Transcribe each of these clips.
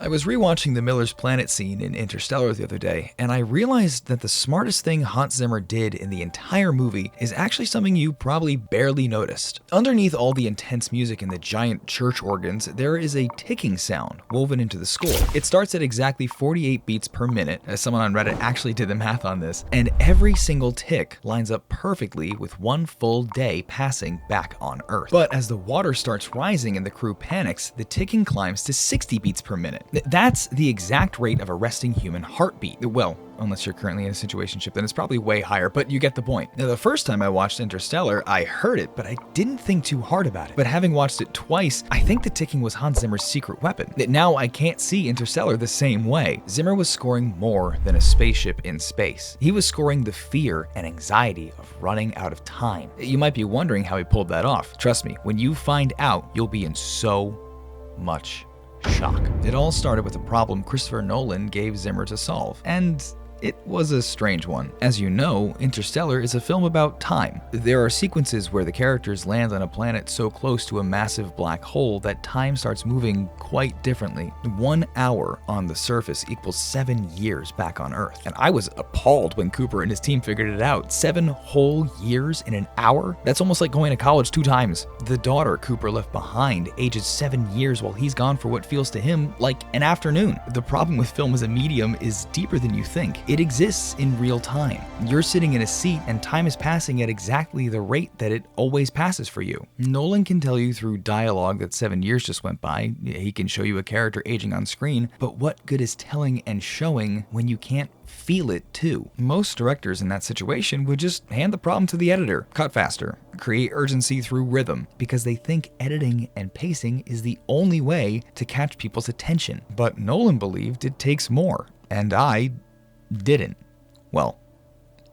I was rewatching the Miller's Planet scene in Interstellar the other day, and I realized that the smartest thing Hans Zimmer did in the entire movie is actually something you probably barely noticed. Underneath all the intense music and the giant church organs, there is a ticking sound woven into the score. It starts at exactly 48 beats per minute, as someone on Reddit actually did the math on this, and every single tick lines up perfectly with one full day passing back on Earth. But as the water starts rising and the crew panics, the ticking climbs to 60 beats per minute. That's the exact rate of a resting human heartbeat. Well, unless you're currently in a situationship, then it's probably way higher, but you get the point. Now, the first time I watched Interstellar, I heard it, but I didn't think too hard about it. But having watched it twice, I think the ticking was Hans Zimmer's secret weapon. Now I can't see Interstellar the same way. Zimmer was scoring more than a spaceship in space. He was scoring the fear and anxiety of running out of time. You might be wondering how he pulled that off. Trust me, when you find out, you'll be in so much shock. It all started with a problem Christopher Nolan gave Zimmer to solve, and it was a strange one. As you know, Interstellar is a film about time. There are sequences where the characters land on a planet so close to a massive black hole that time starts moving quite differently. 1 hour on the surface equals 7 years back on Earth. And I was appalled when Cooper and his team figured it out. 7 whole years in an hour? That's almost like going to college 2 times. The daughter Cooper left behind ages 7 years while he's gone for what feels to him like an afternoon. The problem with film as a medium is deeper than you think. It exists in real time. You're sitting in a seat and time is passing at exactly the rate that it always passes for you. Nolan can tell you through dialogue that 7 years just went by. He can show you a character aging on screen, but what good is telling and showing when you can't feel it too? Most directors in that situation would just hand the problem to the editor. Cut faster, create urgency through rhythm, because they think editing and pacing is the only way to catch people's attention. But Nolan believed it takes more, and I didn't. Well,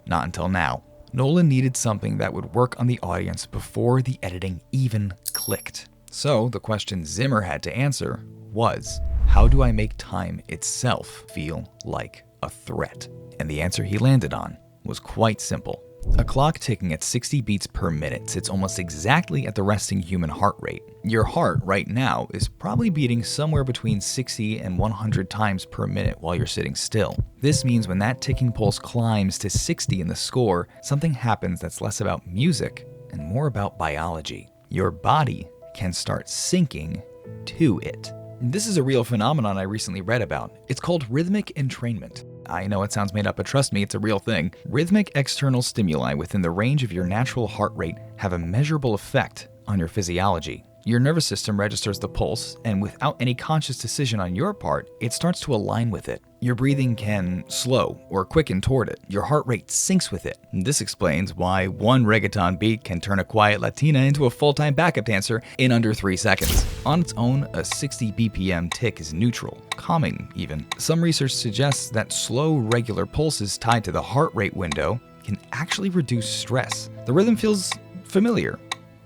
not until now. Nolan needed something that would work on the audience before the editing even clicked. So the question Zimmer had to answer was, how do I make time itself feel like a threat? And the answer he landed on was quite simple. A clock ticking at 60 beats per minute sits almost exactly at the resting human heart rate. Your heart right now is probably beating somewhere between 60 and 100 times per minute while you're sitting still. This means when that ticking pulse climbs to 60 in the score, something happens that's less about music and more about biology. Your body can start syncing to it. This is a real phenomenon I recently read about. It's called rhythmic entrainment. I know it sounds made up, but trust me, it's a real thing. Rhythmic external stimuli within the range of your natural heart rate have a measurable effect on your physiology. Your nervous system registers the pulse, and without any conscious decision on your part, it starts to align with it. Your breathing can slow or quicken toward it. Your heart rate syncs with it. This explains why one reggaeton beat can turn a quiet Latina into a full-time backup dancer in under 3 seconds. On its own, a 60 BPM tick is neutral, calming even. Some research suggests that slow, regular pulses tied to the heart rate window can actually reduce stress. The rhythm feels familiar,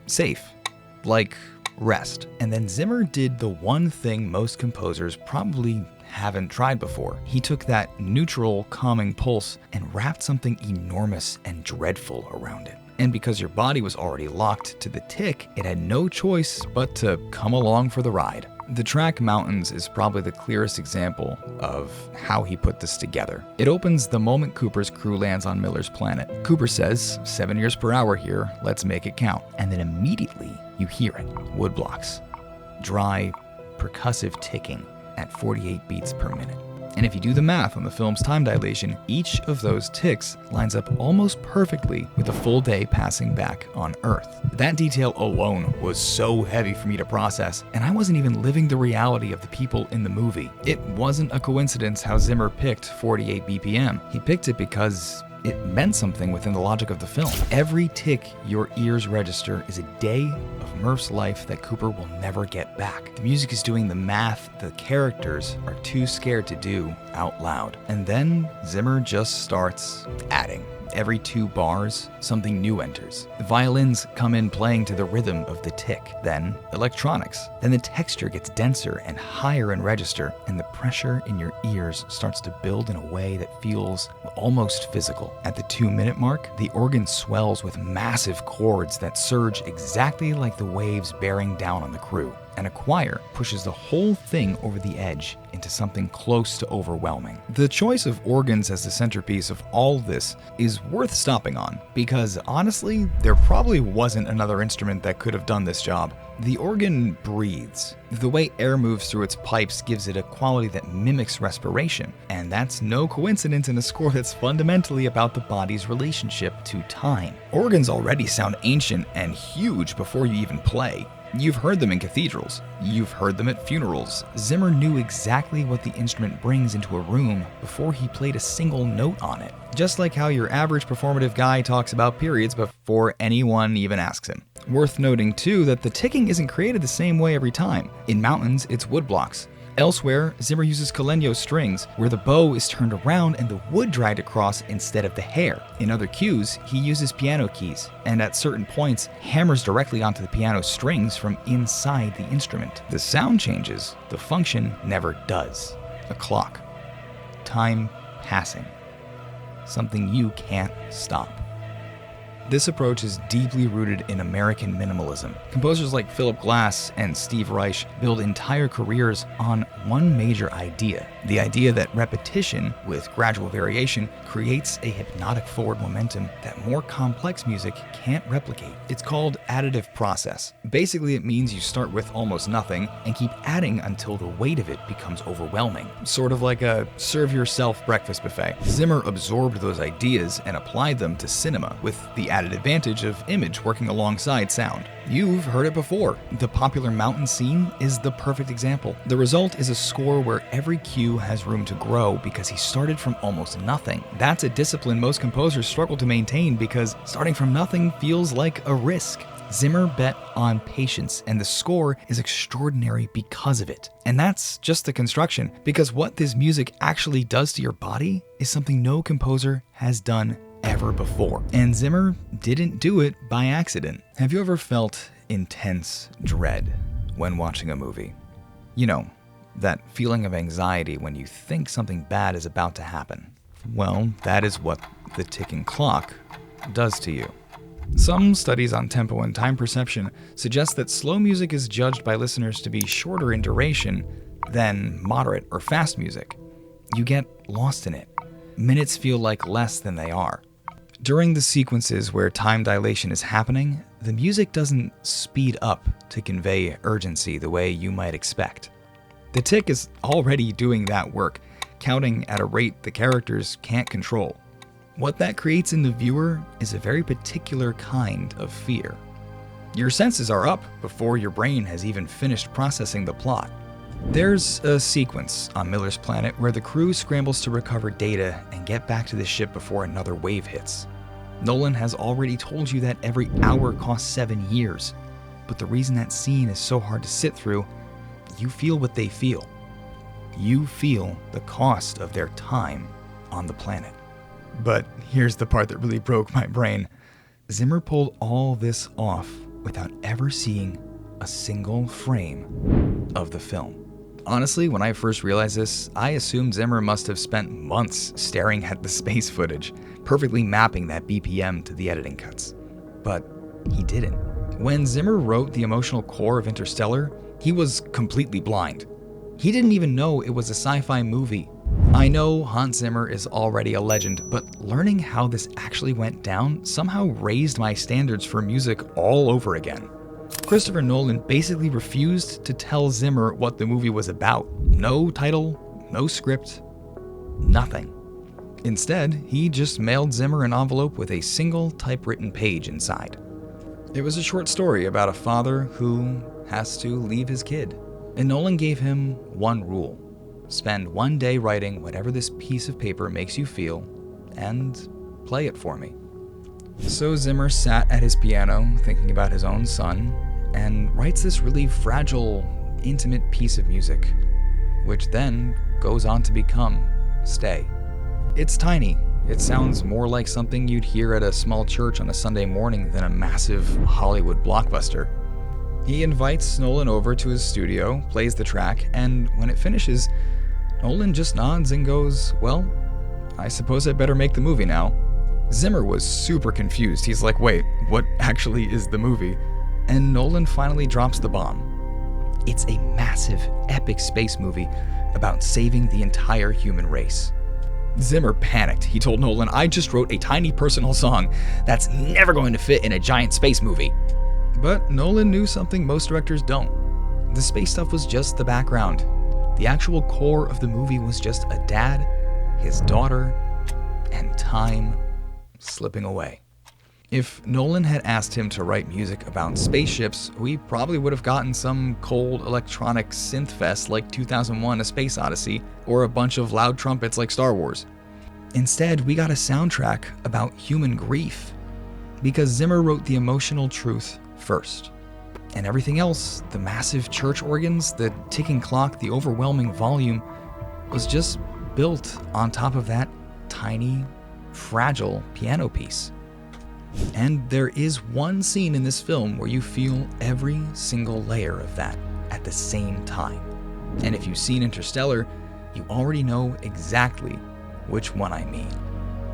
safe, like rest. And then Zimmer did the one thing most composers probably haven't tried before. He took that neutral, calming pulse and wrapped something enormous and dreadful around it. And because your body was already locked to the tick, it had no choice but to come along for the ride. The track Mountains is probably the clearest example of how he put this together. It opens the moment Cooper's crew lands on Miller's planet. Cooper says, 7 years per hour here, let's make it count. And then immediately you hear it. Woodblocks. Dry, percussive ticking at 48 beats per minute. And if you do the math on the film's time dilation, each of those ticks lines up almost perfectly with a full day passing back on Earth. That detail alone was so heavy for me to process, and I wasn't even living the reality of the people in the movie. It wasn't a coincidence how Zimmer picked 48 BPM. He picked it because it meant something within the logic of the film. Every tick your ears register is a day of Murph's life that Cooper will never get back. The music is doing the math the characters are too scared to do out loud. And then Zimmer just starts adding. Every 2 bars, something new enters. The violins come in playing to the rhythm of the tick, then electronics. Then the texture gets denser and higher in register, and the pressure in your ears starts to build in a way that feels almost physical. At the 2-minute mark, the organ swells with massive chords that surge exactly like the waves bearing down on the crew. and a choir pushes the whole thing over the edge into something close to overwhelming. The choice of organs as the centerpiece of all this is worth stopping on, because honestly, there probably wasn't another instrument that could have done this job. The organ breathes. The way air moves through its pipes gives it a quality that mimics respiration, and that's no coincidence in a score that's fundamentally about the body's relationship to time. Organs already sound ancient and huge before you even play. You've heard them in cathedrals. You've heard them at funerals. Zimmer knew exactly what the instrument brings into a room before he played a single note on it. Just like how your average performative guy talks about periods before anyone even asks him. Worth noting too that the ticking isn't created the same way every time. In Mountains, it's wood blocks. Elsewhere, Zimmer uses Colenio strings, where the bow is turned around and the wood dragged across instead of the hair. In other cues, he uses piano keys, and at certain points, hammers directly onto the piano strings from inside the instrument. The sound changes, the function never does. A clock. Time passing. Something you can't stop. This approach is deeply rooted in American minimalism. Composers like Philip Glass and Steve Reich build entire careers on one major idea. The idea that repetition, with gradual variation, creates a hypnotic forward momentum that more complex music can't replicate. It's called additive process. Basically, it means you start with almost nothing and keep adding until the weight of it becomes overwhelming. Sort of like a serve-yourself breakfast buffet. Zimmer absorbed those ideas and applied them to cinema, with the added advantage of image working alongside sound. You've heard it before. The popular mountain scene is the perfect example. The result is a score where every cue has room to grow because he started from almost nothing. That's a discipline most composers struggle to maintain because starting from nothing feels like a risk. Zimmer bet on patience, and the score is extraordinary because of it. And that's just the construction, because what this music actually does to your body is something no composer has done ever before. And Zimmer didn't do it by accident. Have you ever felt intense dread when watching a movie? You know, that feeling of anxiety when you think something bad is about to happen. Well, that is what the ticking clock does to you. Some studies on tempo and time perception suggest that slow music is judged by listeners to be shorter in duration than moderate or fast music. You get lost in it. Minutes feel like less than they are. During the sequences where time dilation is happening, the music doesn't speed up to convey urgency the way you might expect. The tick is already doing that work, counting at a rate the characters can't control. What that creates in the viewer is a very particular kind of fear. Your senses are up before your brain has even finished processing the plot. There's a sequence on Miller's Planet where the crew scrambles to recover data and get back to the ship before another wave hits. Nolan has already told you that every hour costs 7 years, but the reason that scene is so hard to sit through, you feel what they feel. You feel the cost of their time on the planet. But here's the part that really broke my brain. Zimmer pulled all this off without ever seeing a single frame of the film. Honestly, when I first realized this, I assumed Zimmer must have spent months staring at the space footage, perfectly mapping that BPM to the editing cuts. But he didn't. When Zimmer wrote the emotional core of Interstellar, he was completely blind. He didn't even know it was a sci-fi movie. I know Hans Zimmer is already a legend, but learning how this actually went down somehow raised my standards for music all over again. Christopher Nolan basically refused to tell Zimmer what the movie was about. No title, no script, nothing. Instead, he just mailed Zimmer an envelope with a single typewritten page inside. It was a short story about a father who has to leave his kid. And Nolan gave him one rule. Spend one day writing whatever this piece of paper makes you feel, and play it for me. So Zimmer sat at his piano, thinking about his own son, and writes this really fragile, intimate piece of music, which then goes on to become Stay. It's tiny. It sounds more like something you'd hear at a small church on a Sunday morning than a massive Hollywood blockbuster. He invites Nolan over to his studio, plays the track, and when it finishes, Nolan just nods and goes, "Well, I suppose I better make the movie now." Zimmer was super confused. He's like, "Wait, what actually is the movie?" And Nolan finally drops the bomb. It's a massive, epic space movie about saving the entire human race. Zimmer panicked. He told Nolan, "I just wrote a tiny personal song that's never going to fit in a giant space movie." But Nolan knew something most directors don't. The space stuff was just the background. The actual core of the movie was just a dad, his daughter, and time slipping away. If Nolan had asked him to write music about spaceships, we probably would have gotten some cold electronic synth fest like 2001: A Space Odyssey, or a bunch of loud trumpets like Star Wars. Instead, we got a soundtrack about human grief, because Zimmer wrote the emotional truth first. And everything else, the massive church organs, the ticking clock, the overwhelming volume, was just built on top of that tiny, fragile piano piece. And there is one scene in this film where you feel every single layer of that at the same time. And if you've seen Interstellar, you already know exactly which one I mean.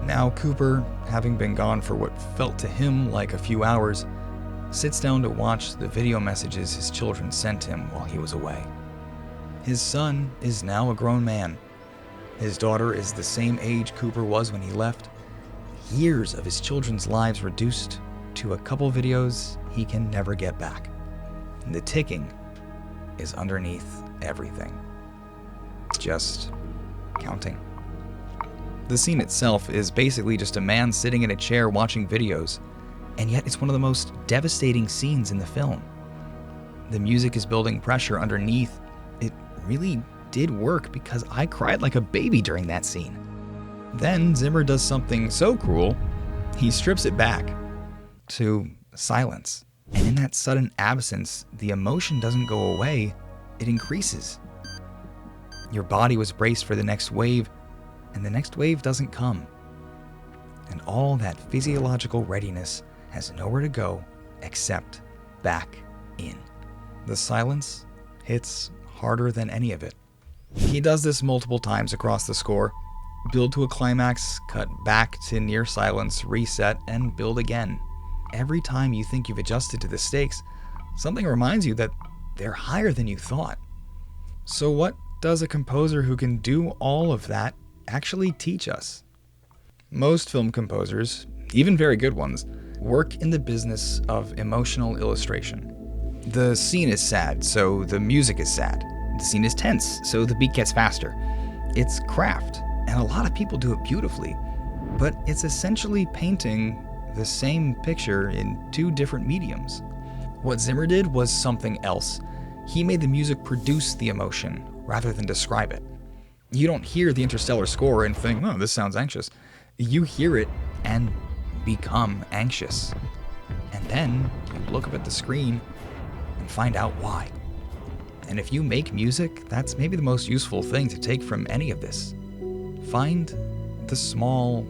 Now Cooper, having been gone for what felt to him like a few hours, sits down to watch the video messages his children sent him while he was away. His son is now a grown man. His daughter is the same age Cooper was when he left. Years of his children's lives reduced to a couple videos he can never get back. And the ticking is underneath everything. Just counting. The scene itself is basically just a man sitting in a chair watching videos, and yet it's one of the most devastating scenes in the film. The music is building pressure underneath. It really did work because I cried like a baby during that scene. Then Zimmer does something so cruel, he strips it back to silence. And in that sudden absence, the emotion doesn't go away, it increases. Your body was braced for the next wave, and the next wave doesn't come. And all that physiological readiness has nowhere to go except back in. The silence hits harder than any of it. He does this multiple times across the score. Build to a climax, cut back to near silence, reset, and build again. Every time you think you've adjusted to the stakes, something reminds you that they're higher than you thought. So what does a composer who can do all of that actually teach us? Most film composers, even very good ones, work in the business of emotional illustration. The scene is sad, so the music is sad. The scene is tense, so the beat gets faster. It's craft. And a lot of people do it beautifully, but it's essentially painting the same picture in two different mediums. What Zimmer did was something else. He made the music produce the emotion rather than describe it. You don't hear the Interstellar score and think, "Oh, this sounds anxious." You hear it and become anxious. And then you look up at the screen and find out why. And if you make music, that's maybe the most useful thing to take from any of this. Find the small,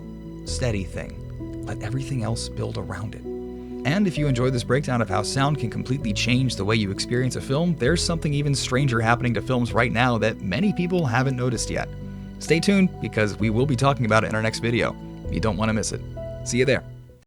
steady thing. Let everything else build around it. And if you enjoyed this breakdown of how sound can completely change the way you experience a film, there's something even stranger happening to films right now that many people haven't noticed yet. Stay tuned, because we will be talking about it in our next video. You don't want to miss it. See you there.